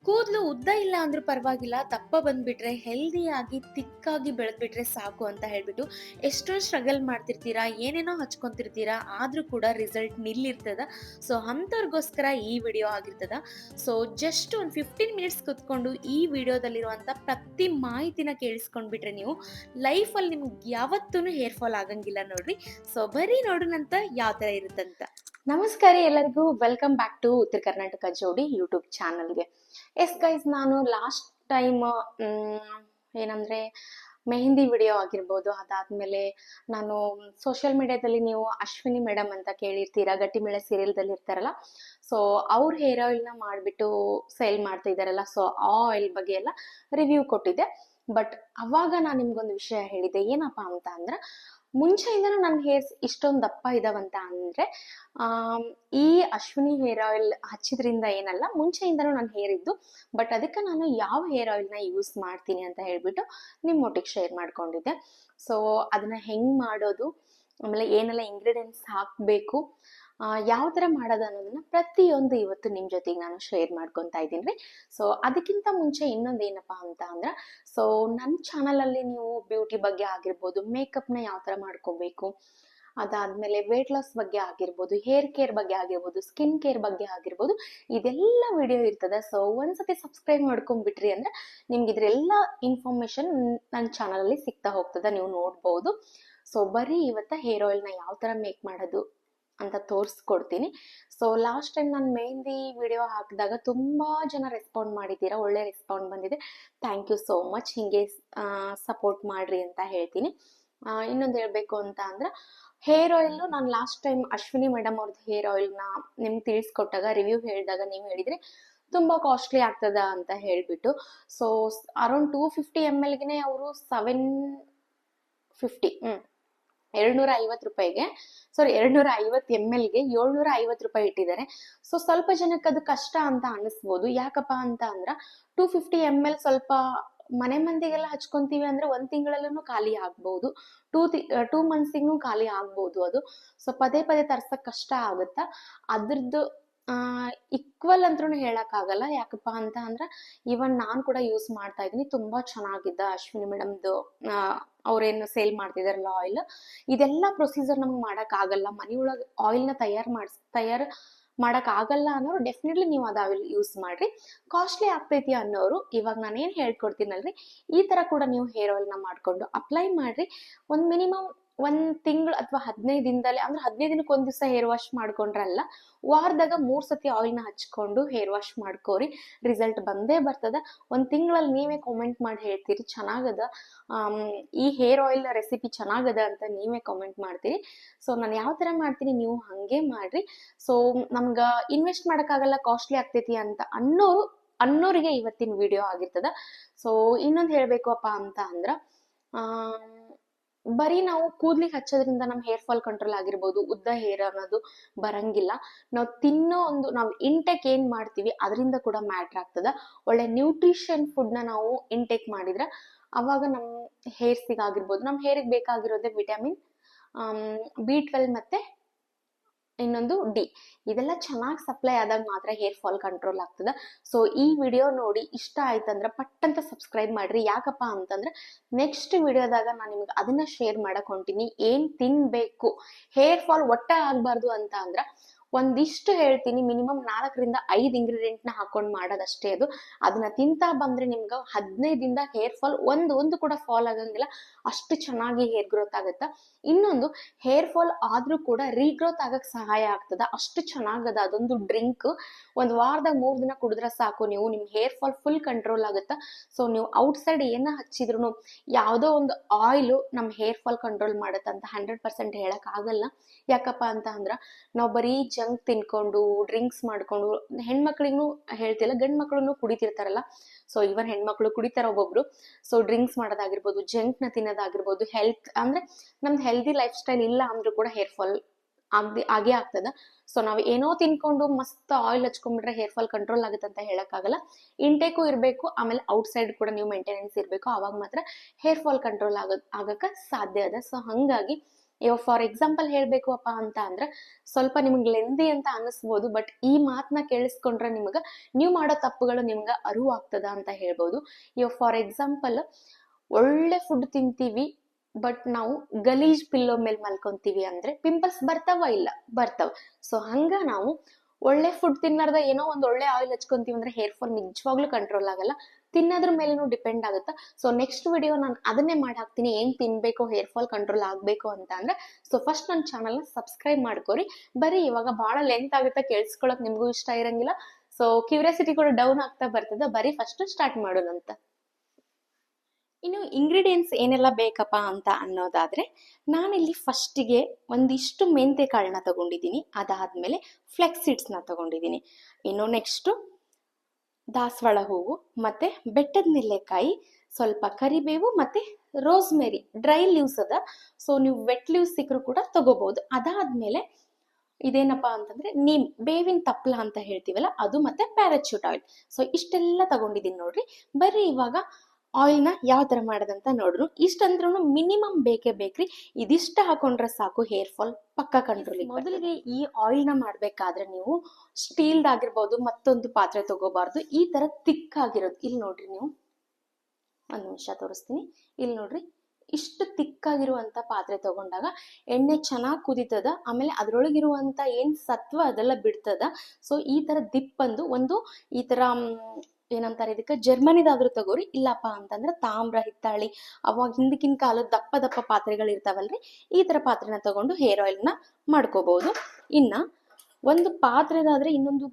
ಕೂದಲು ಉದ್ದ ಇಲ್ಲ ಅಂದ್ರೂ ಪರವಾಗಿಲ್ಲ, ದಪ್ಪ ಬಂದ್ಬಿಟ್ರೆ ಹೆಲ್ದಿಯಾಗಿ ತಿಕ್ಕಾಗಿ ಬೆಳೆದ್ಬಿಟ್ರೆ ಸಾಕು ಅಂತ ಹೇಳ್ಬಿಟ್ಟು ಎಷ್ಟೊಂದು ಸ್ಟ್ರಗಲ್ ಮಾಡ್ತಿರ್ತೀರಾ, ಏನೇನೋ ಹಚ್ಕೊಂತಿರ್ತೀರಾ, ಆದ್ರೂ ಕೂಡ ರಿಸಲ್ಟ್ ನಿಲ್ಲಿರ್ತದ. ಸೊ ಅಂಥವ್ರಿಗೋಸ್ಕರ ಈ ವಿಡಿಯೋ ಆಗಿರ್ತದ. ಸೊ ಜಸ್ಟ್ ಒಂದು 15 ಮಿನಿಟ್ಸ್ ಕುತ್ಕೊಂಡು ಈ ವಿಡಿಯೋದಲ್ಲಿರುವಂಥ ಪ್ರತಿ ಮಾಹಿತಿನ ಕೇಳಿಸ್ಕೊಂಡ್ಬಿಟ್ರೆ ನೀವು ಲೈಫಲ್ಲಿ ನಿಮ್ಗೆ ಯಾವತ್ತೂ ಹೇರ್ ಫಾಲ್ ಆಗಂಗಿಲ್ಲ ನೋಡ್ರಿ. ಸೊ ಬರೀ ನೋಡೋಣಂತ ಯಾವ ಥರ ಇರುತ್ತಂತ. ನಮಸ್ಕಾರ ಎಲ್ಲರಿಗೂ, ವೆಲ್ಕಮ್ ಬ್ಯಾಕ್ ಟು ಉತ್ತರ ಕರ್ನಾಟಕ ಜೋಡಿ ಯೂಟ್ಯೂಬ್ ಚಾನಲ್ಗೆ. ಎಸ್ ಗೈಸ್, ನಾನು ಲಾಸ್ಟ್ ಟೈಮ್ ಏನಂದ್ರೆ ಮೆಹಂದಿ ವಿಡಿಯೋ ಆಗಿರ್ಬೋದು, ಅದಾದ್ಮೇಲೆ ನಾನು ಸೋಷಿಯಲ್ ಮೀಡಿಯಾದಲ್ಲಿ ನೀವು ಅಶ್ವಿನಿ ಮೇಡಮ್ ಅಂತ ಕೇಳಿರ್ತೀರಾ, ಗಟ್ಟಿಮೇಳೆ ಸೀರಿಯಲ್ದಲ್ಲಿ ಇರ್ತಾರಲ್ಲ. ಸೊ ಅವ್ರ ಹೇರ್ ಆಯಿಲ್ನ ಮಾಡಿಬಿಟ್ಟು ಸೇಲ್ ಮಾಡ್ತಾ ಇದ್ದಾರಲ್ಲ, ಸೊ ಆ ಆಯಿಲ್ ಬಗ್ಗೆ ಎಲ್ಲ ರಿವ್ಯೂ ಕೊಟ್ಟಿದ್ದೆ. ಬಟ್ ಅವಾಗ ನಾನು ನಿಮ್ಗೊಂದು ವಿಷಯ ಹೇಳಿದ್ದೆ, ಏನಪ್ಪ ಅಂತ ಅಂದ್ರೆ ಮುಂಚೆಯಿಂದನೂ ನನ್ನ ಹೇರ್ಸ್ ಇಷ್ಟೊಂದು ದಪ್ಪ ಇದಾವಂತ ಅಂದ್ರೆ ಈ ಅಶ್ವಿನಿ ಹೇರ್ ಆಯಿಲ್ ಹಚ್ಚಿದ್ರಿಂದ ಏನಲ್ಲ, ಮುಂಚೆಯಿಂದನೂ ನನ್ನ ಹೇರ್ ಇದ್ದು. ಬಟ್ ಅದಕ್ಕೆ ನಾನು ಯಾವ ಹೇರ್ ಆಯಿಲ್ನ ಯೂಸ್ ಮಾಡ್ತೀನಿ ಅಂತ ಹೇಳ್ಬಿಟ್ಟು ನಿಮ್ಮೊಟ್ಟಿಗೆ ಶೇರ್ ಮಾಡ್ಕೊಂಡಿದ್ದೆ. ಸೊ ಅದನ್ನ ಹೆಂಗ್ ಮಾಡೋದು, ಆಮೇಲೆ ಏನೆಲ್ಲ ಇಂಗ್ರೀಡಿಯೆಂಟ್ಸ್ ಹಾಕಬೇಕು, ಯಾವ ಥರ ಮಾಡೋದು ಅನ್ನೋದನ್ನ ಪ್ರತಿಯೊಂದು ಇವತ್ತು ನಿಮ್ಮ ಜೊತೆಗೆ ನಾನು ಶೇರ್ ಮಾಡ್ಕೊತಾ ಇದ್ದೀನಿ ರೀ. ಸೊ ಅದಕ್ಕಿಂತ ಮುಂಚೆ ಇನ್ನೊಂದು ಏನಪ್ಪಾ ಅಂತ ಅಂದ್ರೆ, ಸೊ ನನ್ನ ಚಾನಲಲ್ಲಿ ನೀವು ಬ್ಯೂಟಿ ಬಗ್ಗೆ ಆಗಿರ್ಬೋದು, ಮೇಕಪ್ನ ಯಾವ ಥರ ಮಾಡ್ಕೋಬೇಕು, ಅದಾದ್ಮೇಲೆ ವೇಟ್ ಲಾಸ್ ಬಗ್ಗೆ ಆಗಿರ್ಬೋದು, ಹೇರ್ ಕೇರ್ ಬಗ್ಗೆ ಆಗಿರ್ಬೋದು, ಸ್ಕಿನ್ ಕೇರ್ ಬಗ್ಗೆ ಆಗಿರ್ಬೋದು, ಇದೆಲ್ಲ ವಿಡಿಯೋ ಇರ್ತದೆ. ಸೊ ಒಂದ್ಸತಿ ಸಬ್ಸ್ಕ್ರೈಬ್ ಮಾಡ್ಕೊಂಡ್ಬಿಟ್ರಿ ಅಂದ್ರೆ ನಿಮ್ಗೆ ಇದ್ರೆಲ್ಲ ಇನ್ಫಾರ್ಮೇಶನ್ ನನ್ನ ಚಾನಲಲ್ಲಿ ಸಿಗ್ತಾ ಹೋಗ್ತದೆ, ನೀವು ನೋಡ್ಬೋದು. ಸೊ ಬರೀ ಇವತ್ತ ಹೇರ್ ಆಯಿಲ್ನ ಯಾವ ಥರ ಮೇಕ್ ಮಾಡೋದು ಅಂತ ತೋರಿಸ್ಕೊಡ್ತೀನಿ. ಸೊ ಲಾಸ್ಟ್ ಟೈಮ್ ನಾನು ಮೆಹಂದಿ ವಿಡಿಯೋ ಹಾಕಿದಾಗ ತುಂಬಾ ಜನ ರೆಸ್ಪಾಂಡ್ ಮಾಡಿದ್ದೀರಾ, ಒಳ್ಳೆ ರೆಸ್ಪಾಂಡ್ ಬಂದಿದೆ. Thank you so much. ಹಿಂಗೆ ಸಪೋರ್ಟ್ ಮಾಡ್ರಿ ಅಂತ ಹೇಳ್ತೀನಿ. ಇನ್ನೊಂದು ಹೇಳ್ಬೇಕು ಅಂತ ಅಂದ್ರೆ, ಹೇರ್ ಆಯಿಲ್ ನಾನು ಲಾಸ್ಟ್ ಟೈಮ್ ಅಶ್ವಿನಿ ಮೇಡಮ್ ಅವ್ರದ್ದು ಹೇರ್ ಆಯಿಲ್ನ ನಿಮ್ಗೆ ತಿಳಿಸ್ಕೊಟ್ಟಾಗ, ರಿವ್ಯೂ ಹೇಳಿದಾಗ ನೀವು ಹೇಳಿದ್ರಿ ತುಂಬಾ ಕಾಸ್ಟ್ಲಿ ಆಗ್ತದ ಅಂತ ಹೇಳ್ಬಿಟ್ಟು. ಸೊ ಅರೌಂಡ್ 250 ml ಅವರು 750 250 ರೂಪಾಯಿಗೆ, ಸಾರಿ 250 ml-ಗೆ 750 ರೂಪಾಯಿ ಇಟ್ಟಿದ್ದಾರೆ. ಸೊ ಸ್ವಲ್ಪ ಜನಕ್ಕೆ ಅದು ಕಷ್ಟ ಅಂತ ಅನಿಸ್ಬೋದು. ಯಾಕಪ್ಪ ಅಂತ ಅಂದ್ರ 250 ml ಸ್ವಲ್ಪ ಮನೆ ಮಂದಿಗೆಲ್ಲ ಹಚ್ಕೊಂತೀವಿ ಅಂದ್ರೆ 1 ತಿಂಗಳಲ್ಲೂ ಖಾಲಿ ಆಗ್ಬಹುದು, 2 ಮಂತ್ಸಿಗೂ ಖಾಲಿ ಆಗ್ಬಹುದು ಅದು. ಸೊ ಪದೇ ಪದೇ ತರ್ಸಕ್ ಕಷ್ಟ ಆಗುತ್ತ. ಅದ್ರದ್ದು ಈಕ್ವಲ್ ಅಂದ್ರೂ ಹೇಳಕ್ ಆಗಲ್ಲ. ಯಾಕಪ್ಪ ಅಂತ ಅಂದ್ರ ಇವನ್ ನಾನ್ ಕೂಡ ಯೂಸ್ ಮಾಡ್ತಾ ಇದೀನಿ, ತುಂಬಾ ಚೆನ್ನಾಗಿದ್ದ ಅಶ್ವಿನಿ ಮೇಡಮ್ದು ಅವ್ರೇನು ಸೇಲ್ ಮಾಡ್ತಿದಾರಲ್ಲ ಆಯಿಲ್. ಇದೆಲ್ಲ ಪ್ರೊಸೀಜರ್ ನಮ್ಗೆ ಮಾಡಕ್ ಆಗಲ್ಲ, ಮನೆಯೊಳಗೆ ಆಯಿಲ್ನ ತಯಾರು ಮಾಡಕ್ ಆಗಲ್ಲ ಅನ್ನೋರು ಡೆಫಿನೆಟ್ಲಿ ನೀವು ಅದ ಆಯಿಲ್ ಯೂಸ್ ಮಾಡ್ರಿ. ಕಾಸ್ಟ್ಲಿ ಆಗ್ತೈತಿ ಅನ್ನೋರು ಇವಾಗ ನಾನೇನ್ ಹೇಳ್ಕೊಡ್ತೀನಲ್ರಿ, ಈ ತರ ಕೂಡ ನೀವು ಹೇರ್ ಆಯಿಲ್ನ ಮಾಡ್ಕೊಂಡು ಅಪ್ಲೈ ಮಾಡ್ರಿ. ಒಂದ್ ಮಿನಿಮಮ್ 1 ತಿಂಗಳು ಅಥವಾ 15 ದಿನದಲ್ಲಿ, ಅಂದ್ರೆ 15 ದಿನಕ್ಕೆ ಒಂದ್ ದಿವಸ ಹೇರ್ ವಾಶ್ ಮಾಡ್ಕೊಂಡ್ರಲ್ಲ, ವಾರದಾಗ 3 ಸತಿ ಆಯಿಲ್ನ ಹಚ್ಕೊಂಡು ಹೇರ್ ವಾಶ್ ಮಾಡ್ಕೋರಿ, ರಿಸಲ್ಟ್ ಬಂದೇ ಬರ್ತದ. 1 ತಿಂಗಳಲ್ಲಿ ನೀವೇ ಕಾಮೆಂಟ್ ಮಾಡಿ ಹೇಳ್ತೀರಿ ಚೆನ್ನಾಗದ, ಈ ಹೇರ್ ಆಯಿಲ್ ರೆಸಿಪಿ ಚೆನ್ನಾಗದ ಅಂತ ನೀವೇ ಕಾಮೆಂಟ್ ಮಾಡ್ತೀರಿ. ಸೊ ನಾನು ಯಾವ ತರ ಮಾಡ್ತೀನಿ ನೀವು ಹಂಗೆ ಮಾಡ್ರಿ. ಸೊ ನಮ್ಗ ಇನ್ವೆಸ್ಟ್ ಮಾಡಕ್ಕಾಗಲ್ಲ, ಕಾಸ್ಟ್ಲಿ ಆಗ್ತೈತಿ ಅಂತ ಅನ್ನೋರಿಗೆ ಇವತ್ತಿನ ವಿಡಿಯೋ ಆಗಿರ್ತದ. ಸೊ ಇನ್ನೊಂದು ಹೇಳ್ಬೇಕಪ್ಪ ಅಂತ ಅಂದ್ರ, ಬರೀ ನಾವು ಕೂದ್ಲಿಗೆ ಹಚ್ಚೋದ್ರಿಂದ ನಮ್ಮ ಹೇರ್ ಫಾಲ್ ಕಂಟ್ರೋಲ್ ಆಗಿರ್ಬೋದು, ಉದ್ದ ಹೇರ್ ಅನ್ನೋದು ಬರಂಗಿಲ್ಲ. ನಾವು ತಿನ್ನೋ ನಾವು ಇಂಟೇಕ್ ಏನ್ ಮಾಡ್ತೀವಿ ಅದರಿಂದ ಕೂಡ ಮ್ಯಾಟ್ರ್ ಆಗ್ತದ. ಒಳ್ಳೆ ನ್ಯೂಟ್ರಿಷನ್ ಫುಡ್ನ ನಾವು ಇಂಟೇಕ್ ಮಾಡಿದ್ರೆ ಅವಾಗ ನಮ್ಮ ಹೇರ್ಸಿಗಾಗಿರ್ಬೋದು, ನಮ್ಮ ಹೇರಿಗೆ ಬೇಕಾಗಿರೋದೇ ವಿಟಮಿನ್ B12 ಮತ್ತೆ ಇನ್ನೊಂದು ಡಿ, ಇದೆಲ್ಲ ಚೆನ್ನಾಗಿ ಸಪ್ಲೈ ಆದಾಗ ಮಾತ್ರ ಹೇರ್ ಫಾಲ್ ಕಂಟ್ರೋಲ್ ಆಗ್ತದ. ಸೊ ಈ ವಿಡಿಯೋ ನೋಡಿ ಇಷ್ಟ ಆಯ್ತಂದ್ರೆ ಪಟ್ಟಂತ ಸಬ್ಸ್ಕ್ರೈಬ್ ಮಾಡ್ರಿ. ಯಾಕಪ್ಪ ಅಂತಂದ್ರೆ ನೆಕ್ಸ್ಟ್ ವಿಡಿಯೋದಾಗ ನಾನು ನಿಮ್ಗೆ ಅದನ್ನ ಶೇರ್ ಮಾಡಕ್ ಹೊಂಟೀನಿ, ಏನ್ ತಿನ್ಬೇಕು ಹೇರ್ ಫಾಲ್ ಒಟ್ಟೆ ಆಗ್ಬಾರ್ದು ಅಂತ ಅಂದ್ರ ಒಂದಿಷ್ಟು ಹೇಳ್ತೀನಿ. ಮಿನಿಮಮ್ 4 ರಿಂದ 5 ಇಂಗ್ರೀಡಿಯೆಂಟ್ನ ಹಾಕೊಂಡು ಮಾಡೋದಷ್ಟೇ ಅದು. ಅದನ್ನ ತಿಂತಾ ಬಂದ್ರೆ ನಿಮ್ಗೆ 15 ದಿನದ ಹೇರ್ ಫಾಲ್ ಒಂದು ಕೂಡ ಫಾಲ್ ಆಗಂಗಿಲ್ಲ, ಅಷ್ಟು ಚೆನ್ನಾಗಿ ಹೇರ್ ಗ್ರೋತ್ ಆಗುತ್ತ. ಇನ್ನೊಂದು, ಹೇರ್ ಫಾಲ್ ಆದ್ರೂ ಕೂಡ ರೀಗ್ರೋತ್ ಆಗಕ್ ಸಹಾಯ ಆಗ್ತದ, ಅಷ್ಟು ಚೆನ್ನಾಗದ ಅದೊಂದು ಡ್ರಿಂಕ್. ಒಂದ್ ವಾರದಾಗ 3 ದಿನ ಕುಡಿದ್ರೆ ಸಾಕು, ನಿಮ್ ಹೇರ್ ಫಾಲ್ ಫುಲ್ ಕಂಟ್ರೋಲ್ ಆಗುತ್ತ. ಸೊ ನೀವು ಔಟ್ಸೈಡ್ ಏನ ಹಚ್ಚಿದ್ರು ಯಾವ್ದೋ ಒಂದು ಆಯಿಲ್ ನಮ್ ಹೇರ್ ಫಾಲ್ ಕಂಟ್ರೋಲ್ ಮಾಡತ್ತಂತ 100% ಹೇಳಕ್ ಆಗಲ್ಲ. ಯಾಕಪ್ಪ ಅಂತ ಅಂದ್ರ ನಾವ್ ಬರೀ ಜಂಕ್ ತಿನ್ಕೊಂಡು ಡ್ರಿಂಕ್ಸ್ ಮಾಡ್ಕೊಂಡು, ಹೆಣ್ಮಕ್ಳಿಗೂ ಹೇಳ್ತಿಲ್ಲ, ಗಂಡ್ ಮಕ್ಳು ಕುಡಿತಿರ್ತಾರಲ್ಲ. ಸೊ ಇವನ್ ಹೆಣ್ಮಕ್ಳು ಕುಡಿತಾರ ಒಬ್ಬೊಬ್ರು. ಸೊ ಡ್ರಿಂಕ್ಸ್ ಮಾಡೋದಾಗಿರ್ಬೋದು, ಜಂಕ್ ನ ತಿನ್ನೋದಾಗಿರ್ಬೋದು, ಹೆಲ್ತ್ ಅಂದ್ರೆ ನಮ್ದು ಹೆಲ್ದಿ ಲೈಫ್ ಸ್ಟೈಲ್ ಇಲ್ಲ ಅಂದ್ರೂ ಕೂಡ ಹೇರ್ ಫಾಲ್ ಆಗೇ ಆಗ್ತದ. ಸೊ ನಾವ್ ಏನೋ ತಿನ್ಕೊಂಡು ಮಸ್ತ್ ಆಯಿಲ್ ಹಚ್ಕೊಂಡ್ಬಿಟ್ರೆ ಹೇರ್ ಫಾಲ್ ಕಂಟ್ರೋಲ್ ಆಗುತ್ತೆ ಅಂತ ಹೇಳಕ್ ಆಗಲ್ಲ. ಇಂಟೇಕು ಇರ್ಬೇಕು, ಆಮೇಲೆ ಔಟ್ಸೈಡ್ ಕೂಡ ನೀವು ಮೇಂಟೆನೆನ್ಸ್ ಇರ್ಬೇಕು, ಅವಾಗ ಮಾತ್ರ ಹೇರ್ ಫಾಲ್ ಕಂಟ್ರೋಲ್ ಆಗಕ್ಕ ಸಾಧ್ಯ ಅದ. ಸೊ ಹಂಗಾಗಿ ಇವಾಗ ಫಾರ್ ಎಕ್ಸಾಂಪಲ್ ಹೇಳ್ಬೇಕಪ್ಪ ಅಂತ ಅಂದ್ರೆ ಸ್ವಲ್ಪ ನಿಮ್ಗೆ ಲೆಂದಿ ಅಂತ ಅನಿಸ್ಬೋದು, ಬಟ್ ಈ ಮಾತನ್ನ ಕೇಳಿಸ್ಕೊಂಡ್ರೆ ನಿಮ್ಗೆ ನೀವು ಮಾಡೋ ತಪ್ಪುಗಳು ನಿಮ್ಗೆ ಅರಿವು ಆಗ್ತದ ಅಂತ ಹೇಳ್ಬೋದು. ಇವಾಗ ಫಾರ್ ಎಕ್ಸಾಂಪಲ್ ಒಳ್ಳೆ ಫುಡ್ ತಿಂತೀವಿ, ಬಟ್ ನಾವು ಗಲೀಜ್ ಪಿಲ್ಲೋ ಮೇಲೆ ಮಲ್ಕೊಂತೀವಿ ಅಂದ್ರೆ ಪಿಂಪಲ್ಸ್ ಬರ್ತಾವ? ಇಲ್ಲ, ಬರ್ತಾವ. ಸೊ ಹಂಗ ನಾವು ಒಳ್ಳೆ ಫುಡ್ ತಿನ್ನರ್ದ ಏನೋ ಒಂದ್ ಒಳ್ಳೆ ಆಯಿಲ್ ಹಚ್ಕೊಂತೀವಿ ಅಂದ್ರೆ ಹೇರ್ ಫಾಲ್ ನಿಜವಾಗ್ಲೂ ಕಂಟ್ರೋಲ್ ಆಗಲ್ಲ, ತಿನ್ನೋದ್ರ ಮೇಲೂ ಡಿಪೆಂಡ್ ಆಗುತ್ತಾ. ಸೊ ನೆಕ್ಸ್ಟ್ ವಿಡಿಯೋ ನಾನು ಅದನ್ನೇ ಮಾಡಿ ಹಾಕ್ತೀನಿ, ಏನ್ ತಿನ್ಬೇಕು ಹೇರ್ ಫಾಲ್ ಕಂಟ್ರೋಲ್ ಆಗ್ಬೇಕು ಅಂತ ಅಂದ್ರೆ. ಸೊ ಫಸ್ಟ್ ನನ್ನ ಚಾನಲ್ ನ ಸಬ್ಸ್ಕ್ರೈಬ್ ಮಾಡ್ಕೋರಿ. ಬರೀ ಇವಾಗ ಬಹಳ ಲೆಂತ್ ಆಗುತ್ತೆ, ಕೇಳಿಸ್ಕೊಳಕ್ ನಿಮ್ಗೂ ಇಷ್ಟ ಇರಂಗಿಲ್ಲ. ಸೊ ಕ್ಯೂರಿಯಾಸಿಟಿ ಕೂಡ ಡೌನ್ ಆಗ್ತಾ ಬರ್ತದ. ಬರೀ ಫಸ್ಟ್ ಸ್ಟಾರ್ಟ್ ಮಾಡೋಣಂತ. ಇನ್ನು ಇಂಗ್ರೀಡಿಯೆಂಟ್ಸ್ ಏನೆಲ್ಲ ಬೇಕಪ್ಪ ಅಂತ ಅನ್ನೋದಾದ್ರೆ, ನಾನಿಲ್ಲಿ ಫಸ್ಟಿಗೆ ಒಂದಿಷ್ಟು ಮೆಂತೆ ಕಾಳನ್ನ ತಗೊಂಡಿದ್ದೀನಿ, ಅದಾದ್ಮೇಲೆ ಫ್ಲೆಕ್ಸ್ ಸೀಡ್ಸ್ನ ತಗೊಂಡಿದ್ದೀನಿ. ಇನ್ನು ನೆಕ್ಸ್ಟ್ ದಾಸವಾಳ ಹೂವು, ಮತ್ತೆ ಬೆಟ್ಟದ ನೆಲ್ಲೆಕಾಯಿ, ಸ್ವಲ್ಪ ಕರಿಬೇವು, ಮತ್ತೆ ರೋಸ್ಮೆರಿ ಡ್ರೈ ಲೀವ್ಸ್ ಅದ. ಸೊ ನೀವು ವೆಟ್ ಲೀವ್ಸ್ ಸಿಕ್ಕರು ಕೂಡ ತಗೋಬಹುದು. ಅದಾದ್ಮೇಲೆ ಇದೇನಪ್ಪಾ ಅಂತಂದ್ರೆ ಬೇವಿನ ತಪ್ಪಲ ಅಂತ ಹೇಳ್ತೀವಲ್ಲ ಅದು, ಮತ್ತೆ ಪ್ಯಾರಾಚೂಟ್ ಆಯಿಲ್. ಸೊ ಇಷ್ಟೆಲ್ಲ ತಗೊಂಡಿದ್ದೀನಿ ನೋಡ್ರಿ. ಬರ್ರಿ ಇವಾಗ ಆಯಿಲ್ನ ಯಾವ ತರ ಮಾಡೋದಂತ ನೋಡ್ರು. ಇಷ್ಟಂದ್ರೂ ಮಿನಿಮಮ್ ಬೇಕೇ ಬೇಕ್ರಿ. ಇದಿಷ್ಟ ಹಾಕೊಂಡ್ರೆ ಸಾಕು, ಹೇರ್ ಫಾಲ್ ಪಕ್ಕ ಕಂಟ್ರೋಲ್. ಮೊದಲಿಗೆ ಈ ಆಯಿಲ್ನ ಮಾಡ್ಬೇಕಾದ್ರೆ ನೀವು ಸ್ಟೀಲ್ಡ್ ಆಗಿರ್ಬೋದು, ಮತ್ತೊಂದು ಪಾತ್ರೆ ತಗೋಬಾರ್ದು. ಈ ತರ ತಿಕ್ ಆಗಿರೋದು ಇಲ್ಲಿ ನೋಡ್ರಿ. ನೀವು ಒಂದ್ ನಿಮಿಷ ತೋರಿಸ್ತೀನಿ. ಇಲ್ಲಿ ನೋಡ್ರಿ, ಇಷ್ಟು ತಿಕ್ಕಾಗಿರುವಂತ ಪಾತ್ರೆ ತಗೊಂಡಾಗ ಎಣ್ಣೆ ಚೆನ್ನಾಗಿ ಕುದಿತದ, ಆಮೇಲೆ ಅದ್ರೊಳಗಿರುವಂತ ಏನ್ ಸತ್ವ ಅದೆಲ್ಲ ಬಿಡ್ತದ. ಸೊ ಈ ತರ ದಿಪ್ಪಂದು ಒಂದು ಈ ತರ ಏನಂತಾರೆ ಇದಕ್ಕೆ, ಜರ್ಮನಿದಾದ್ರೂ ತಗೋರಿ. ಇಲ್ಲಪ್ಪ ಅಂತಂದ್ರೆ ತಾಮ್ರ, ಹಿತ್ತಾಳಿ, ಅವಾಗ ಹಿಂದಕ್ಕಿನ ಕಾಲದ ದಪ್ಪ ದಪ್ಪ ಪಾತ್ರೆಗಳು ಇರ್ತಾವಲ್ರಿ, ಈ ತರ ಪಾತ್ರೆನ ತಗೊಂಡು ಹೇರ್ ಆಯಿಲ್ ನ ಮಾಡ್ಕೋಬಹುದು. ಇನ್ನ ಒಂದು ಪಾತ್ರೆದಾದ್ರೆ ಇನ್ನೊಂದು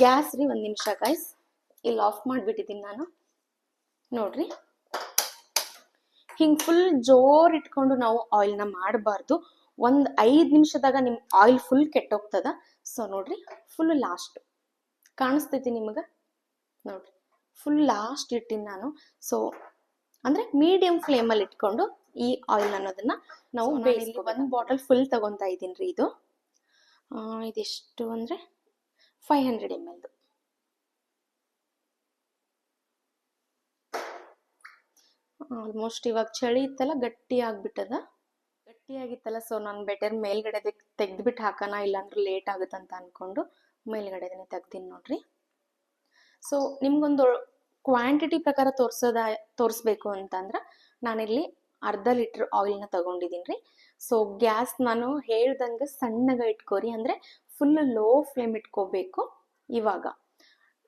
ಗ್ಯಾಸ್ ರೀ. ಒಂದ್ ನಿಮಿಷ ಗೈಸ್, ಇಲ್ಲಿ ಆಫ್ ಮಾಡ್ಬಿಟ್ಟಿದ್ದೀನಿ ನಾನು. ನೋಡ್ರಿ, ಹಿಂಗ್ ಫುಲ್ ಜೋರ್ ಇಟ್ಕೊಂಡು ನಾವು ಆಯಿಲ್ನ ಮಾಡಬಾರ್ದು. ಒಂದ್ 5 ನಿಮಿಷದಾಗ ನಿಮ್ ಆಯಿಲ್ ಫುಲ್ ಕೆಟ್ಟೋಗ್ತದ. ಸೊ ನೋಡ್ರಿ, ಫುಲ್ ಲಾಸ್ಟ್ ಕಾಣಿಸ್ತೈತಿ ನಿಮಗ ನೋಡ್ರಿ, ಫುಲ್ ಲಾಸ್ಟ್ ಇಟ್ಟಿನಿ ನಾನು. ಸೊ ಅಂದ್ರೆ ಮೀಡಿಯಂ ಫ್ಲೇಮ್ ಅಲ್ಲಿ ಇಟ್ಕೊಂಡು ಈ ಆಯಿಲ್ ಅನ್ನೋದನ್ನ ನಾವು ಬೇಯಿಸ್ಕೊ. ಒಂದ್ ಬಾಟಲ್ ಫುಲ್ ತಗೊಂತಾ ಇದೀನಿ. ಇದು ಇದೆಷ್ಟು ಅಂದ್ರೆ 500 ml. ಆಲ್ಮೋಸ್ಟ್ ಇವಾಗ ಚಳಿ ಇತ್ತಲ್ಲ, ಗಟ್ಟಿ ಆಗ್ಬಿಟ್ಟದ, ಗಟ್ಟಿಯಾಗಿತ್ತಲ್ಲ. ಸೊ ನಾನು ಬೆಟರ್ ಮೇಲ್ಗಡೆ ತೆಗ್ದ್ಬಿಟ್ಟು ಹಾಕೋಣ, ಇಲ್ಲಾಂದ್ರೆ ಲೇಟ್ ಆಗುತ್ತಂತ ಅನ್ಕೊಂಡು ಮೇಲ್ಗಡೆದನೆ ತೆಗ್ದೀನಿ ನೋಡ್ರಿ. ಸೊ ನಿಮ್ಗೊಂದು ಕ್ವಾಂಟಿಟಿ ಪ್ರಕಾರ ತೋರಿಸ್ಬೇಕು ಅಂತಂದ್ರೆ ನಾನಿಲ್ಲಿ ಅರ್ಧ ಲೀಟರ್ ಆಯಿಲ್ನ ತಗೊಂಡಿದ್ದೀನಿ ರೀ. ಸೊ ಗ್ಯಾಸ್ ನಾನು ಹೇಳ್ದಂಗೆ ಸಣ್ಣಗ ಇಟ್ಕೋರಿ, ಅಂದ್ರೆ ಫುಲ್ ಲೋ ಫ್ಲೇಮ್ ಇಟ್ಕೋಬೇಕು. ಇವಾಗ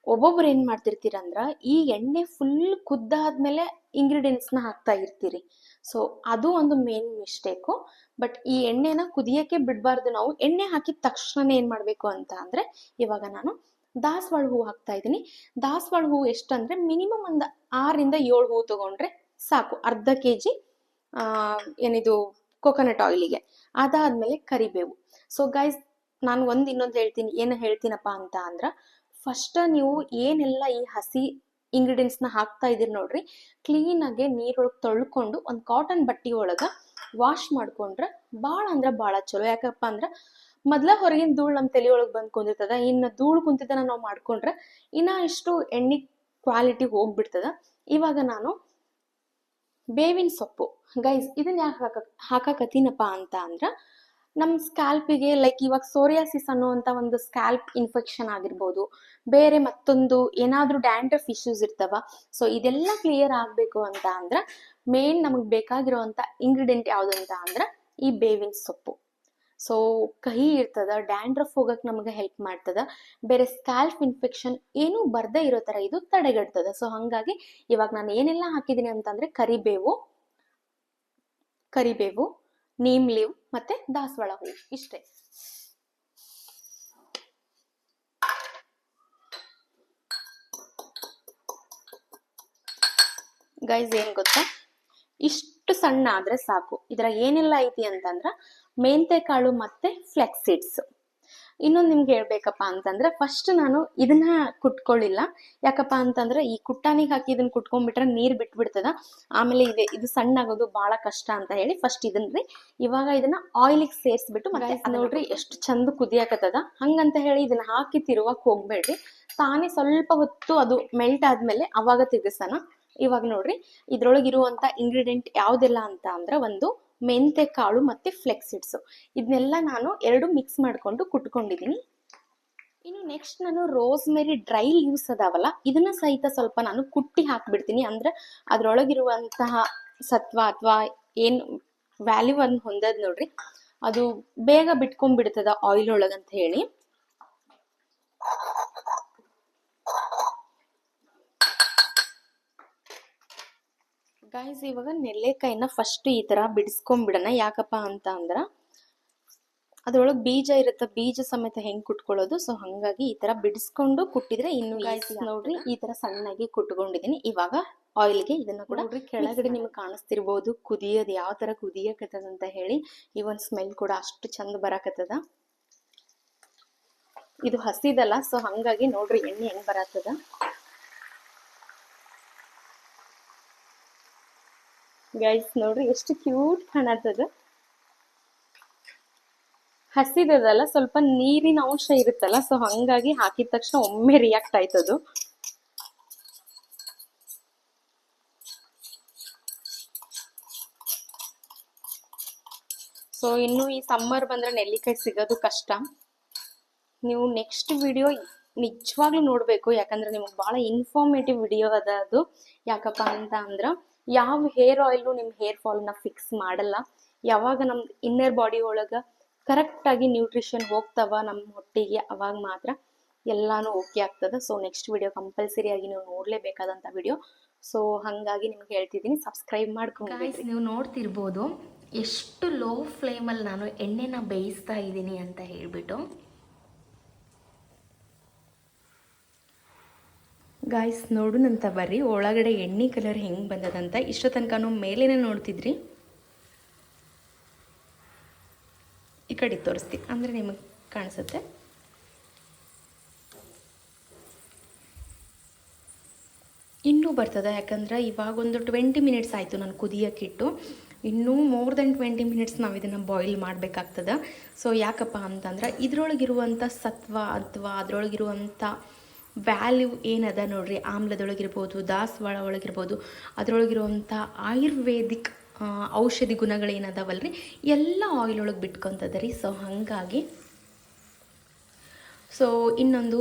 ಒಬ್ಬೊಬ್ರು ಏನ್ ಮಾಡ್ತಿರ್ತೀರಂದ್ರ, ಈ ಎಣ್ಣೆ ಫುಲ್ ಕುದ್ದಾದ್ಮೇಲೆ ಇಂಗ್ರೀಡಿಯೆಂಟ್ಸ್ನ ಹಾಕ್ತಾ ಇರ್ತೀರಿ. ಸೊ ಅದು ಒಂದು ಮೇನ್ ಮಿಸ್ಟೇಕು. ಬಟ್ ಈ ಎಣ್ಣೆನ ಕುದಿಯಕ್ಕೆ ಬಿಡಬಾರ್ದು. ನಾವು ಎಣ್ಣೆ ಹಾಕಿದ ತಕ್ಷಣ ಏನ್ ಮಾಡ್ಬೇಕು ಅಂತ ಅಂದ್ರೆ, ಇವಾಗ ನಾನು ದಾಸವಾಳ ಹೂವು ಹಾಕ್ತಾ ಇದ್ದೀನಿ. ದಾಸವಾಳ ಹೂವು ಎಷ್ಟಂದ್ರೆ ಮಿನಿಮಮ್ ಒಂದು 6 ರಿಂದ 7 ಹೂವು ತಗೊಂಡ್ರೆ ಸಾಕು, ಅರ್ಧ ಕೆಜಿ ಏನಿದು ಕೊಕೊನಟ್ ಆಯಿಲಿಗೆ. ಅದಾದ್ಮೇಲೆ ಕರಿಬೇವು. ಸೊ ಗೈಸ್, ನಾನು ಇನ್ನೊಂದು ಹೇಳ್ತೀನಿ. ಏನು ಹೇಳ್ತೀನಪ್ಪ ಅಂತ ಅಂದ್ರ, ಫಸ್ಟ್ ನೀವು ಏನೆಲ್ಲ ಈ ಹಸಿ ಇಂಗ್ರೀಡಿಯೆಂಟ್ಸ್ನ ಹಾಕ್ತಾ ಇದೀರಿ ನೋಡ್ರಿ, ಕ್ಲೀನ್ ಆಗಿ ನೀರೊಳಗೆ ತೊಳ್ಕೊಂಡು ಒಂದು ಕಾಟನ್ ಬಟ್ಟೆ ಒಳಗ ವಾಶ್ ಮಾಡ್ಕೊಂಡ್ರೆ ಭಾಳ ಅಂದ್ರೆ ಭಾಳ ಚಲೋ. ಯಾಕಪ್ಪ ಅಂದ್ರ ಮೊದ್ಲ ಹೊರಗಿನ ಧೂಳು ನಮ್ಮ ತಲೆ ಒಳಗೆ ಬಂದ್ ಕುಂದಿರ್ತದ. ಇನ್ನು ಧೂಳು ಕುಂತಿದ್ದನ ನಾವು ಮಾಡ್ಕೊಂಡ್ರೆ ಇನ್ನ ಇಷ್ಟು ಎಣ್ಣೆ ಕ್ವಾಲಿಟಿ ಹೋಗ್ಬಿಡ್ತದ. ಇವಾಗ ನಾನು ಬೇವಿನ ಸೊಪ್ಪು, ಗೈಸ್ ಇದನ್ನ ಯಾಕೆ ಹಾಕಕತ್ತೀನಪ್ಪ ಅಂತ ಅಂದ್ರ, ನಮ್ಮ ಸ್ಕ್ಯಾಲ್ಪಿಗೆ ಲೈಕ್ ಇವಾಗ ಸೋರಿಯಾಸಿಸ್ ಅನ್ನುವಂತ ಒಂದು ಸ್ಕ್ಯಾಲ್ಪ್ ಇನ್ಫೆಕ್ಷನ್ ಆಗಿರ್ಬೋದು, ಬೇರೆ ಮತ್ತೊಂದು ಏನಾದ್ರೂ ಡ್ಯಾಂಡ್ರಫ್ ಇಶ್ಯೂಸ್ ಇರ್ತಾವ. ಸೊ ಇದೆಲ್ಲ ಕ್ಲಿಯರ್ ಆಗ್ಬೇಕು ಅಂತ ಅಂದ್ರ ಮೇನ್ ನಮಗ್ ಬೇಕಾಗಿರುವಂತ ಇಂಗ್ರೀಡಿಯೆಂಟ್ ಯಾವ್ದು ಅಂತ ಅಂದ್ರ ಈ ಬೇವಿನ ಸೊಪ್ಪು. ಸೊ ಕಹಿ ಇರ್ತದ, ಡ್ಯಾಂಡ್ರಫ್ ಹೋಗಕ್ ನಮಗೆ ಹೆಲ್ಪ್ ಮಾಡ್ತದ, ಬೇರೆ ಸ್ಕ್ಯಾಲ್ಪ್ ಇನ್ಫೆಕ್ಷನ್ ಏನೂ ಬರ್ದೇ ಇರೋ ತರ ಇದು ತಡೆಗಟ್ತದ. ಸೊ ಹಂಗಾಗಿ ಇವಾಗ ನಾನು ಏನೆಲ್ಲ ಹಾಕಿದೀನಿ ಅಂತಂದ್ರೆ ಕರಿಬೇವು, ನೀಮ್ ಲೀವ್ ಮತ್ತೆ ದಾಸವಾಳ ಹೂವು, ಇಷ್ಟೇ. ಗೈಸ್ ಏನ್ ಗೊತ್ತಾ, ಇಷ್ಟು ಸಣ್ಣ ಆದ್ರೆ ಸಾಕು. ಇದ್ರಾಗ ಏನೆಲ್ಲ ಐತಿ ಅಂತಂದ್ರ ಮೆಂತೆ ಕಾಳು ಮತ್ತೆ ಫ್ಲೆಕ್ಸ್ ಸೀಡ್ಸ್. ಇನ್ನೊಂದು ನಿಮ್ಗೆ ಹೇಳ್ಬೇಕಪ್ಪ ಅಂತಂದ್ರೆ, ಫಸ್ಟ್ ನಾನು ಇದನ್ನ ಕುಟ್ಕೊಳ್ಳಿಲ್ಲ. ಯಾಕಪ್ಪ ಅಂತಂದ್ರೆ ಈ ಕುಟ್ಟಾನಿಗೆ ಹಾಕಿ ಇದನ್ನ ಕುಟ್ಕೊಂಡ್ಬಿಟ್ರೆ ನೀರ್ ಬಿಟ್ಬಿಡ್ತದ, ಆಮೇಲೆ ಇದು ಸಣ್ಣ ಆಗೋದು ಬಹಳ ಕಷ್ಟ ಅಂತ ಹೇಳಿ ಫಸ್ಟ್ ಇದನ್ರಿ ಇವಾಗ ಇದನ್ನ ಆಯಿಲಿಗೆ ಸೇರಿಸ್ಬಿಟ್ಟು ಮತ್ತೆ ನೋಡ್ರಿ ಎಷ್ಟು ಚಂದ ಕುದಿಯಾಕತ್ತದ. ಹಂಗಂತ ಹೇಳಿ ಇದನ್ನ ಹಾಕಿ ತಿರುವಕ್ ಹೋಗ್ಬೇಡ್ರಿ, ತಾನೇ ಸ್ವಲ್ಪ ಹೊತ್ತು ಅದು ಮೆಲ್ಟ್ ಆದ್ಮೇಲೆ ಅವಾಗ ತಿರ್ಗಿಸೋಣ. ಇವಾಗ ನೋಡ್ರಿ, ಇದ್ರೊಳಗಿರುವಂತ ಇಂಗ್ರೀಡಿಯೆಂಟ್ ಯಾವ್ದೆಲ್ಲ ಅಂತ ಅಂದ್ರೆ, ಒಂದು ಮೆಂತೆ ಕಾಳು ಮತ್ತು ಫ್ಲೆಕ್ಸಿಡ್ಸು ಇದನ್ನೆಲ್ಲ ನಾನು ಎರಡು ಮಿಕ್ಸ್ ಮಾಡಿಕೊಂಡು ಕುಟ್ಕೊಂಡಿದ್ದೀನಿ. ಇನ್ನು ನೆಕ್ಸ್ಟ್ ನಾನು ರೋಸ್ಮೆರಿ ಡ್ರೈ ಲೀವ್ಸ್ ಅದಾವಲ್ಲ ಇದನ್ನ ಸಹಿತ ಸ್ವಲ್ಪ ನಾನು ಕುಟ್ಟಿ ಹಾಕ್ಬಿಡ್ತೀನಿ. ಅಂದ್ರೆ ಅದ್ರೊಳಗಿರುವಂತಹ ಸತ್ವ ಅಥವಾ ಏನು ವ್ಯಾಲ್ಯೂ ಅನ್ನು ಹೊಂದದ್ ನೋಡ್ರಿ ಅದು ಬೇಗ ಬಿಟ್ಕೊಂಡ್ಬಿಡ್ತದ ಆಯಿಲ್ ಒಳಗಂತ ಹೇಳಿ. ಗಾಯ್ಸ್ ಇವಾಗ ನೆಲ್ಲೆಕಾಯಿನ ಫಸ್ಟ್ ಈ ತರ ಬಿಡಿಸ್ಕೊಂಡ್ಬಿಡೋಣ. ಯಾಕಪ್ಪ ಅಂತ ಅಂದ್ರ ಅದ್ರೊಳಗೆ ಬೀಜ ಇರುತ್ತೆ, ಬೀಜ ಸಮೇತ ಹೆಂಗ್ ಕುಟ್ಕೊಳ್ಳೋದು. ಸೊ ಹಂಗಾಗಿ ಈ ತರ ಬಿಡಿಸ್ಕೊಂಡು ಕುಟ್ಟಿದ್ರೆ ಇನ್ನು ಗಾಯ್ಸ್ ನೋಡ್ರಿ ಈ ತರ ಸಣ್ಣಾಗಿ ಕುಟ್ಕೊಂಡಿದೀನಿ. ಇವಾಗ ಆಯಿಲ್ಗೆ ಇದನ್ನ ಕೂಡ ನೋಡ್ರಿ ಕೆಳಗಡೆ ನಿಮ್ಗೆ ಕಾಣಿಸ್ತಿರ್ಬೋದು ಕುದಿಯೋದು ಯಾವ ತರ ಕುದಿಯಕತ್ತದ ಅಂತ ಹೇಳಿ. ಈ ಒಂದು ಸ್ಮೆಲ್ ಕೂಡ ಅಷ್ಟು ಚಂದ ಬರಾಕತ್ತದ. ಇದು ಹಸಿದಲ್ಲ, ಸೊ ಹಂಗಾಗಿ ನೋಡ್ರಿ ಎಣ್ಣೆ ಹೆಂಗ್ ಬರತ್ತದ. ಗೈಸ್ ನೋಡ್ರಿ ಎಷ್ಟು ಕ್ಯೂಟ್ ಕಾಣತ್ತದ. ಹಸಿದಲ್ಲ, ಸ್ವಲ್ಪ ನೀರಿನ ಅಂಶ ಇರುತ್ತಲ್ಲ, ಸೊ ಹಂಗಾಗಿ ಹಾಕಿದ ತಕ್ಷಣ ಒಮ್ಮೆ ರಿಯಾಕ್ಟ್ ಆಯ್ತದು. ಸೊ ಇನ್ನು ಈ ಸಮ್ಮರ್ ಬಂದ್ರೆ ನೆಲ್ಲಿಕಾಯಿ ಸಿಗೋದು ಕಷ್ಟ. ನೀವು ನೆಕ್ಸ್ಟ್ ವಿಡಿಯೋ ನಿಜವಾಗ್ಲೂ ನೋಡ್ಬೇಕು, ಯಾಕಂದ್ರೆ ನಿಮ್ಗೆ ಬಹಳ ಇನ್ಫಾರ್ಮೇಟಿವ್ ವಿಡಿಯೋ ಅದ ಅದು. ಯಾಕಪ್ಪ ಅಂತ ಅಂದ್ರ ಯಾವ ಹೇರ್ ಆಯಿಲ್ ನಿಮ್ ಹೇರ್ ಫಾಲ್ ನ ಫಿಕ್ಸ್ ಮಾಡಲ್ಲ. ಯಾವಾಗ ನಮ್ ಇನ್ನರ್ ಬಾಡಿ ಒಳಗ ಕರೆಕ್ಟ್ ಆಗಿ ನ್ಯೂಟ್ರಿಷನ್ ಹೋಗ್ತಾವ ನಮ್ಮ ಹೊಟ್ಟಿಗೆ, ಅವಾಗ ಮಾತ್ರ ಎಲ್ಲಾನು ಓಕೆ ಆಗ್ತದ. ಸೊ ನೆಕ್ಸ್ಟ್ ವಿಡಿಯೋ ಕಂಪಲ್ಸರಿ ಆಗಿ ನೀವು ನೋಡ್ಲೇಬೇಕಾದಂತ ವಿಡಿಯೋ. ಸೊ ಹಂಗಾಗಿ ನಿಮ್ಗೆ ಹೇಳ್ತಿದ್ದೀನಿ ಸಬ್ಸ್ಕ್ರೈಬ್ ಮಾಡ್ಕೊಂಡು. ನೀವು ನೋಡ್ತಿರ್ಬೋದು ಎಷ್ಟು ಲೋ ಫ್ಲೇಮಲ್ಲಿ ನಾನು ಎಣ್ಣೆನ ಬೇಯಿಸ್ತಾ ಇದ್ದೀನಿ ಅಂತ ಹೇಳ್ಬಿಟ್ಟು. ಗಾಯ್ಸ್ ನೋಡುನಂತ ಬರ್ರಿ ಒಳಗಡೆ ಎಣ್ಣೆ ಕಲರ್ ಹೆಂಗೆ ಬಂದದಂತ. ಇಷ್ಟ ತನಕ ಮೇಲೇನೆ ನೋಡ್ತಿದ್ರಿ, ಈ ಕಡೆ ತೋರಿಸ್ತೀನಿ ಅಂದರೆ ನಿಮಗೆ ಕಾಣಿಸುತ್ತೆ. ಇನ್ನೂ ಬರ್ತದೆ, ಯಾಕಂದ್ರೆ ಇವಾಗ ಒಂದು 20 ಮಿನಿಟ್ಸ್ ಆಯಿತು ನಾನು ಕುದಿಯೋಕ್ಕಿಟ್ಟು. ಇನ್ನೂ ಮೋರ್ ದೆನ್ 20 ಮಿನಿಟ್ಸ್ ನಾವು ಇದನ್ನು ಬಾಯ್ಲ್ ಮಾಡಬೇಕಾಗ್ತದೆ. ಸೊ ಯಾಕಪ್ಪ ಅಂತಂದ್ರೆ ಇದ್ರೊಳಗಿರುವಂಥ ಸತ್ವ ಅಥವಾ ಅದರೊಳಗಿರುವಂಥ ವ್ಯಾಲ್ಯೂ ಏನದ ನೋಡ್ರಿ, ಆಮ್ಲದೊಳಗಿರ್ಬೋದು, ದಾಸವಾಳ ಒಳಗಿರ್ಬೋದು, ಅದರೊಳಗಿರುವಂಥ ಆಯುರ್ವೇದಿಕ್ ಔಷಧಿ ಗುಣಗಳೇನದಾವಲ್ರಿ ಎಲ್ಲ ಆಯಿಲ್ ಒಳಗೆ ಬಿಟ್ಕೊತದ ರೀ. ಸೊ ಹಾಗಾಗಿ ಸೊ ಇನ್ನೊಂದು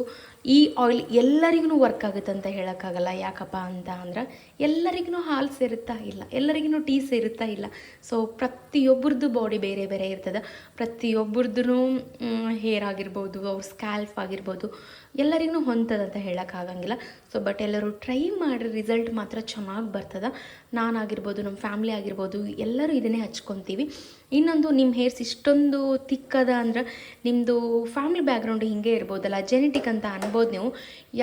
ಈ ಆಯಿಲ್ ಎಲ್ಲರಿಗೂ ವರ್ಕ್ ಆಗುತ್ತೆ ಅಂತ ಹೇಳೋಕ್ಕಾಗಲ್ಲ. ಯಾಕಪ್ಪ ಅಂತ ಅಂದ್ರೆ ಎಲ್ಲರಿಗೂ ಹಾಲು ಸೇರುತ್ತಾ ಇಲ್ಲ, ಎಲ್ಲರಿಗೂ ಟೀ ಸೇರುತ್ತಾ ಇಲ್ಲ. ಸೊ ಪ್ರತಿಯೊಬ್ಬರದ್ದು ಬಾಡಿ ಬೇರೆ ಬೇರೆ ಇರ್ತದೆ. ಪ್ರತಿಯೊಬ್ಬರದ್ದು ಹೇರ್ ಆಗಿರ್ಬೋದು, ಅವ್ರ ಸ್ಕ್ಯಾಲ್ಫ್ ಆಗಿರ್ಬೋದು, ಎಲ್ಲರಿಗೂ ಹೊಂದದಂತ ಹೇಳೋಕ್ಕಾಗಂಗಿಲ್ಲ. ಸೊ ಬಟ್ ಎಲ್ಲರೂ ಟ್ರೈ ಮಾಡಿ ರಿಸಲ್ಟ್ ಮಾತ್ರ ಚೆನ್ನಾಗಿ ಬರ್ತದೆ. ನಾನಾಗಿರ್ಬೋದು, ನಮ್ಮ ಫ್ಯಾಮ್ಲಿ ಆಗಿರ್ಬೋದು, ಎಲ್ಲರೂ ಇದನ್ನೇ ಹಚ್ಕೊತೀವಿ. ಇನ್ನೊಂದು ನಿಮ್ಮ ಹೇರ್ಸ್ ಇಷ್ಟೊಂದು ತಿಕ್ಕದ ಅಂದ್ರೆ ನಿಮ್ಮದು ಫ್ಯಾಮಿಲಿ ಬ್ಯಾಕ್ಗ್ರೌಂಡ್ ಹಿಂಗೆ ಇರ್ಬೋದಲ್ಲ, ಜೆನೆಟಿಕ್ ಅಂತ ಅನ್ಬೋದು ನೀವು.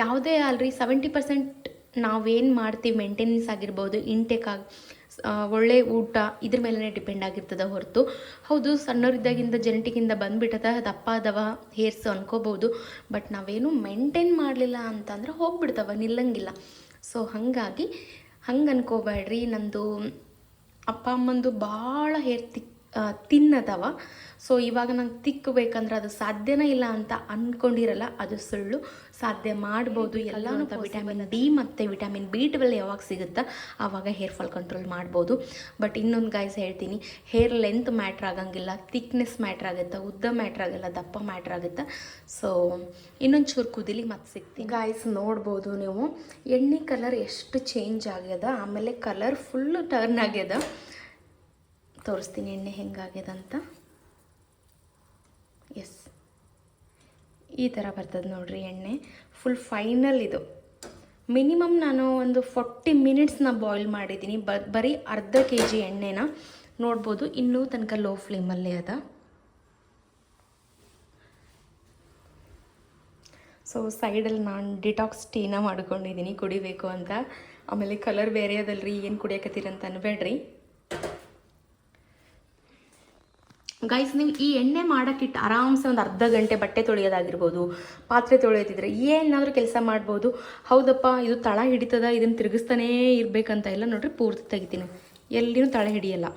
ಯಾವುದೇ ಅಲ್ರಿ 70% ನಾವೇನು ಮಾಡ್ತೀವಿ ಮೇಂಟೆನೆನ್ಸ್ ಆಗಿರ್ಬೋದು, ಇಂಟೇಕ್ ಒಳ್ಳೆ ಊಟ ಇದ್ರ ಮೇಲೇ ಡಿಪೆಂಡ್ ಆಗಿರ್ತದೆ ಹೊರತು. ಹೌದು ಸಣ್ಣವರಿದ್ದಾಗಿಂದ ಜೆನೆಟಿಕ್ಕಿಂದ ಬಂದುಬಿಟ್ಟದ ದಪ್ಪ ಅದವ ಹೇರ್ಸ್ ಅನ್ಕೋಬೋದು, ಬಟ್ ನಾವೇನು ಮೇಂಟೈನ್ ಮಾಡಲಿಲ್ಲ ಅಂತಂದ್ರೆ ಹೋಗ್ಬಿಡ್ತವ, ನಿಲ್ಲಂಗಿಲ್ಲ. ಸೊ ಹಾಗಾಗಿ ಹಂಗೆ ಅನ್ಕೋಬೇಡ್ರಿ. ನಂದು ಅಪ್ಪ ಅಮ್ಮಂದು ಭಾಳ ಹೇರ್ ತಿನ್ನದವ. ಸೊ ಇವಾಗ ನಂಗೆ ತಿಕ್ಕಬೇಕಂದ್ರೆ ಅದು ಸಾಧ್ಯನೇ ಇಲ್ಲ ಅಂತ ಅಂದ್ಕೊಂಡಿರಲ್ಲ, ಅದು ಸುಳ್ಳು. ಸಾಧ್ಯ ಮಾಡ್ಬೋದು ಎಲ್ಲನೂ. ವಿಟಮಿನ್ ಡಿ ಮತ್ತು ವಿಟಮಿನ್ B12 ಯಾವಾಗ ಸಿಗುತ್ತಾ ಆವಾಗ ಹೇರ್ ಫಾಲ್ ಕಂಟ್ರೋಲ್ ಮಾಡ್ಬೋದು. ಬಟ್ ಇನ್ನೊಂದು ಗಾಯ್ಸ್ ಹೇಳ್ತೀನಿ, ಹೇರ್ ಲೆಂತ್ ಮ್ಯಾಟ್ರ್ ಆಗಂಗಿಲ್ಲ, ಥಿಕ್ನೆಸ್ ಮ್ಯಾಟ್ರ್ ಆಗುತ್ತೆ, ಉದ್ದ ಮ್ಯಾಟ್ರ್ ಆಗಲ್ಲ, ದಪ್ಪ ಮ್ಯಾಟ್ರ್ ಆಗುತ್ತೆ. ಸೊ ಇನ್ನೊಂದು ಚೂರು ಕುದಿಲಿ ಮತ್ತೆ ಸಿಗ್ತೀನಿ. ಗಾಯ್ಸ್ ನೋಡ್ಬೋದು ನೀವು ಎಣ್ಣೆ ಕಲರ್ ಎಷ್ಟು ಚೇಂಜ್ ಆಗ್ಯದ, ಆಮೇಲೆ ಕಲರ್ ಫುಲ್ಲು ಟರ್ನ್ ಆಗ್ಯದ. ತೋರಿಸ್ತೀನಿ ಎಣ್ಣೆ ಹೆಂಗಾಗ್ಯದಂತ. ಎಸ್ ಈ ಥರ ಬರ್ತದೆ ನೋಡ್ರಿ ಎಣ್ಣೆ ಫುಲ್ ಫೈನಲ್. ಇದು ಮಿನಿಮಮ್ ನಾನು ಒಂದು 40 ಮಿನಿಟ್ಸ್ನ ಬಾಯ್ಲ್ ಮಾಡಿದ್ದೀನಿ, ಬರೀ ಅರ್ಧ kg ಎಣ್ಣೆನ. ನೋಡ್ಬೋದು ಇನ್ನೂ ತನಕ ಲೋ ಫ್ಲೇಮಲ್ಲೇ ಅದ. ಸೊ ಸೈಡಲ್ಲಿ ನಾನು ಡಿಟಾಕ್ಸ್ ಟೀನ ಮಾಡ್ಕೊಂಡಿದ್ದೀನಿ ಕುಡಿಬೇಕು ಅಂತ. ಆಮೇಲೆ ಕಲರ್ ಬೇರೆ ಅದಲ್ರಿ, ಏನು ಕುಡಿಯಕತ್ತೀರಂತ ಅನ್ಬೇಡ್ರಿ ಗೈಸ್. ನೀವು ಈ ಎಣ್ಣೆ ಮಾಡೋಕ್ಕಿಟ್ಟು ಆರಾಮ್ಸೆ ಒಂದು ಅರ್ಧ ಗಂಟೆ ಬಟ್ಟೆ ತೊಳೆಯೋದಾಗಿರ್ಬೋದು, ಪಾತ್ರೆ ತೊಳೆಯೋದಿದ್ರೆ ಏನಾದರೂ ಕೆಲಸ ಮಾಡ್ಬೋದು. ಹೌದಪ್ಪ ಇದು ತಳ ಹಿಡಿತದ, ಇದನ್ನು ತಿರುಗಿಸ್ತಾನೇ ಇರಬೇಕಂತ ಇಲ್ಲ. ನೋಡ್ರಿ ಪೂರ್ತಿ ತೆಗಿತೀನಿ, ಎಲ್ಲಿನೂ ತಳ ಹಿಡಿಯಲ್ಲ,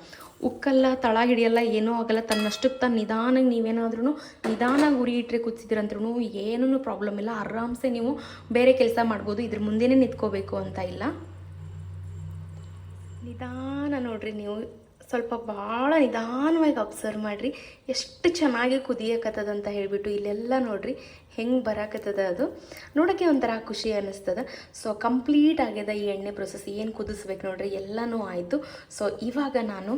ಉಕ್ಕಲ್ಲ, ತಳ ಹಿಡಿಯಲ್ಲ, ಏನೂ ಆಗಲ್ಲ. ತನ್ನಷ್ಟಕ್ಕೆ ತಾನು ನಿಧಾನಾಗಿ ನೀವೇನಾದ್ರೂ ನಿಧಾನಾಗಿ ಉರಿ ಇಟ್ಟರೆ ಕುದಿಸಿದ್ರಂದ್ರೂ ಏನೂ ಪ್ರಾಬ್ಲಮ್ ಇಲ್ಲ. ಆರಾಮ್ಸೆ ನೀವು ಬೇರೆ ಕೆಲಸ ಮಾಡ್ಬೋದು, ಇದ್ರ ಮುಂದೆನೇ ನಿಂತ್ಕೋಬೇಕು ಅಂತ ಇಲ್ಲ. ನಿಧಾನ ನೋಡ್ರಿ ನೀವು ಸ್ವಲ್ಪ ಭಾಳ ನಿಧಾನವಾಗಿ ಅಬ್ಸರ್ವ್ ಮಾಡಿರಿ ಎಷ್ಟು ಚೆನ್ನಾಗಿ ಕುದಿಯಕತ್ತದ ಅಂತ ಹೇಳಿಬಿಟ್ಟು. ಇಲ್ಲೆಲ್ಲ ನೋಡ್ರಿ ಹೆಂಗೆ ಬರಾಕತ್ತದ, ಅದು ನೋಡೋಕ್ಕೆ ಒಂಥರ ಖುಷಿ ಅನ್ನಿಸ್ತದ. ಸೊ ಕಂಪ್ಲೀಟ್ ಆಗ್ಯದ ಈ ಎಣ್ಣೆ ಪ್ರೊಸೆಸ್. ಏನು ಕುದಿಸ್ಬೇಕು ನೋಡ್ರಿ ಎಲ್ಲನೂ ಆಯಿತು. ಸೊ ಇವಾಗ ನಾನು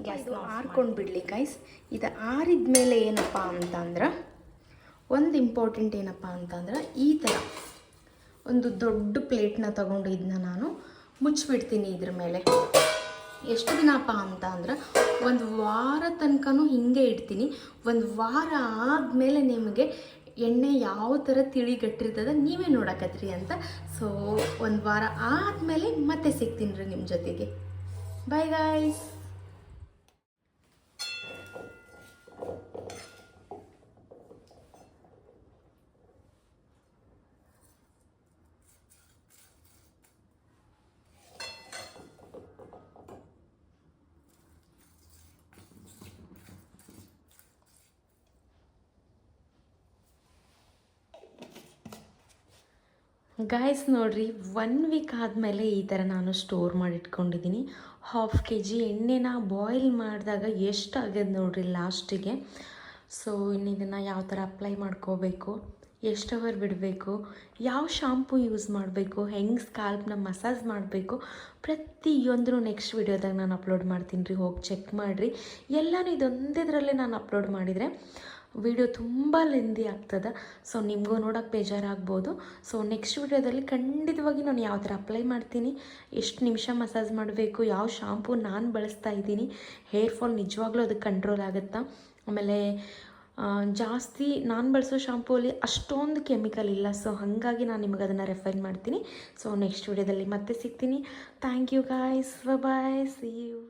ಗ್ಯಾಸ್ನ ಆರ್ಕೊಂಡು ಬಿಡಲಿ ಗೈಸ್. ಇದು ಆರಿದ ಮೇಲೆ ಏನಪ್ಪ ಅಂತಂದ್ರೆ, ಒಂದು ಇಂಪಾರ್ಟೆಂಟ್ ಏನಪ್ಪ ಅಂತಂದ್ರೆ, ಈ ಥರ ಒಂದು ದೊಡ್ಡ ಪ್ಲೇಟ್ನ ತೊಗೊಂಡು ಇದನ್ನ ನಾನು ಮುಚ್ಚಿಬಿಡ್ತೀನಿ ಇದ್ರ ಮೇಲೆ. ಎಷ್ಟು ದಿನಪ್ಪ ಅಂತ ಅಂದ್ರೆ, ಒಂದು ವಾರ ತನಕನೂ ಹಿಂಗೆ ಇಡ್ತೀನಿ. ಒಂದು ವಾರ ಆದಮೇಲೆ ನಿಮಗೆ ಎಣ್ಣೆ ಯಾವ ಥರ ತಿಳಿಗಟ್ಟಿರ್ತದೆ ನೀವೇ ನೋಡಕತ್ರಿ ಅಂತ. ಸೊ ಒಂದು ವಾರ ಆದಮೇಲೆ ಮತ್ತೆ ಸಿಗ್ತೀನಿ ರೀ ನಿಮ್ಮ ಜೊತೆಗೆ. Bye guys. ಗಾಯ್ಸ್ ನೋಡ್ರಿ, 1 ವೀಕ್ ಆದಮೇಲೆ ಈ ಥರ ನಾನು ಸ್ಟೋರ್ ಮಾಡಿಟ್ಕೊಂಡಿದ್ದೀನಿ. 1/2 kg ಎಣ್ಣೆನ ಬಾಯ್ಲ್ ಮಾಡಿದಾಗ ಎಷ್ಟು ಆಗ್ಯದ ನೋಡ್ರಿ ಲಾಸ್ಟಿಗೆ. ಸೊ ಇನ್ನು ಇದನ್ನು ಯಾವ ಥರ ಅಪ್ಲೈ ಮಾಡ್ಕೋಬೇಕು, ಎಷ್ಟು ಅವರ್ ಬಿಡಬೇಕು, ಯಾವ ಶಾಂಪೂ ಯೂಸ್ ಮಾಡಬೇಕು, ಹೆಂಗೆ ಸ್ಕಾಲ್ಪ್ನ ಮಸಾಜ್ ಮಾಡಬೇಕು, ಪ್ರತಿಯೊಂದೂ ನೆಕ್ಸ್ಟ್ ವಿಡಿಯೋದಾಗ ನಾನು ಅಪ್ಲೋಡ್ ಮಾಡ್ತೀನಿ ರೀ. ಹೋಗಿ ಚೆಕ್ ಮಾಡಿರಿ. ಎಲ್ಲನೂ ಇದೊಂದಿದ್ರಲ್ಲೇ ನಾನು ಅಪ್ಲೋಡ್ ಮಾಡಿದರೆ ವಿಡಿಯೋ ತುಂಬ ಲೆಂದಿ ಆಗ್ತದೆ. ಸೊ ನಿಮಗೂ ನೋಡೋಕೆ ಬೇಜಾರಾಗ್ಬೋದು. ಸೊ ನೆಕ್ಸ್ಟ್ ವಿಡಿಯೋದಲ್ಲಿ ಖಂಡಿತವಾಗಿ ನಾನು ಯಾವ ಥರ ಅಪ್ಲೈ ಮಾಡ್ತೀನಿ, ಎಷ್ಟು ನಿಮಿಷ ಮಸಾಜ್ ಮಾಡಬೇಕು, ಯಾವ ಶಾಂಪೂ ನಾನು ಬಳಸ್ತಾ ಇದ್ದೀನಿ, ಹೇರ್ ಫಾಲ್ ನಿಜವಾಗ್ಲೂ ಅದಕ್ಕೆ ಕಂಟ್ರೋಲ್ ಆಗುತ್ತಾ, ಆಮೇಲೆ ಜಾಸ್ತಿ ನಾನು ಬಳಸೋ ಶಾಂಪೂಲಿ ಅಷ್ಟೊಂದು ಕೆಮಿಕಲ್ ಇಲ್ಲ. ಸೊ ಹಾಗಾಗಿ ನಾನು ನಿಮಗೆ ಅದನ್ನು ರೆಫರ್ ಮಾಡ್ತೀನಿ. ಸೊ ನೆಕ್ಸ್ಟ್ ವಿಡಿಯೋದಲ್ಲಿ ಮತ್ತೆ ಸಿಗ್ತೀನಿ. Thank you guys, bye, see you.